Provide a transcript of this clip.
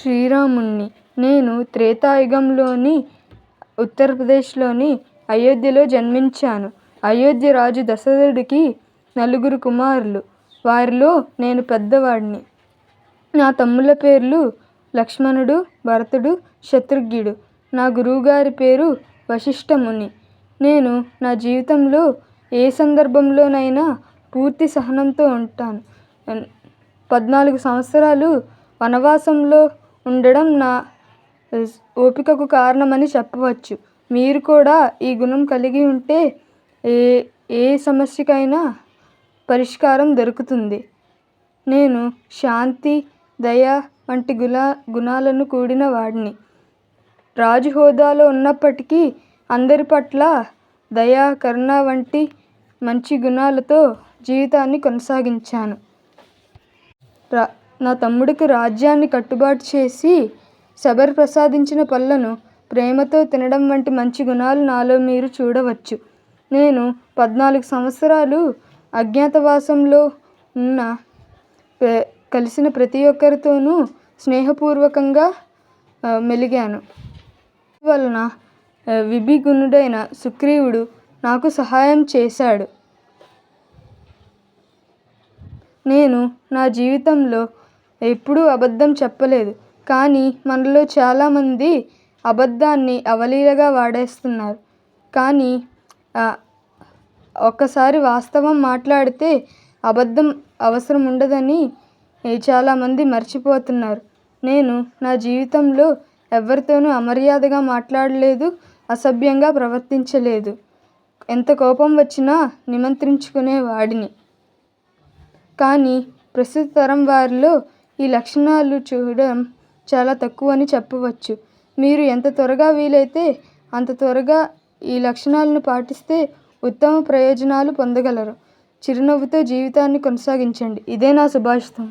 శ్రీరాముణ్ణి. నేను త్రేతాయుగంలోని ఉత్తరప్రదేశ్లోని అయోధ్యలో జన్మించాను. అయోధ్య రాజు దశరథుడికి 4 కుమారులు. వారిలో నేను పెద్దవాడిని. నా తమ్ముళ్ళ పేర్లు లక్ష్మణుడు, భరతుడు, శత్రుఘ్నుడు. నా గురువుగారి పేరు వశిష్ఠముని. నేను నా జీవితంలో ఏ సందర్భంలోనైనా పూర్తి సహనంతో ఉంటాను. 14 సంవత్సరాలు వనవాసంలో ఉండడం నా ఓపికకు కారణమని చెప్పవచ్చు. మీరు కూడా ఈ గుణం కలిగి ఉంటే ఏ సమస్యకైనా పరిష్కారం దొరుకుతుంది. నేను శాంతి, దయ వంటి గుణాలను కూడిన వాడిని. రాజు హోదాలో ఉన్నప్పటికీ అందరి పట్ల దయ, కరుణ వంటి మంచి గుణాలతో జీవితాన్ని కొనసాగించాను. నా తమ్ముడికి రాజ్యాన్ని కట్టుబాటు చేసి శబరి ప్రసాదించిన పళ్ళను ప్రేమతో తినడం వంటి మంచి గుణాలు నాలో మీరు చూడవచ్చు. నేను 14 సంవత్సరాలు అజ్ఞాతవాసంలో ఉన్న కలిసిన ప్రతి ఒక్కరితోనూ స్నేహపూర్వకంగా మెలిగాను. వలన విభిగుణుడైన సుగ్రీవుడు నాకు సహాయం చేశాడు. నేను నా జీవితంలో ఎప్పుడూ అబద్ధం చెప్పలేదు. కానీ మనలో చాలామంది అబద్ధాన్ని అవలీలగా వాడేస్తున్నారు. కానీ ఒక్కసారి వాస్తవం మాట్లాడితే అబద్ధం అవసరం ఉండదని చాలామంది మర్చిపోతున్నారు. నేను నా జీవితంలో ఎవరితోనూ అమర్యాదగా మాట్లాడలేదు, అసభ్యంగా ప్రవర్తించలేదు. ఎంత కోపం వచ్చినా నిమంత్రించుకునే వాడిని. కానీ ప్రస్తుత తరం వారిలో ఈ లక్షణాలు చూడడం చాలా తక్కువని చెప్పవచ్చు. మీరు ఎంత త్వరగా వీలైతే అంత త్వరగా ఈ లక్షణాలను పాటిస్తే ఉత్తమ ప్రయోజనాలు పొందగలరు. చిరునవ్వుతో జీవితాన్ని కొనసాగించండి. ఇదే నా శుభాషితం.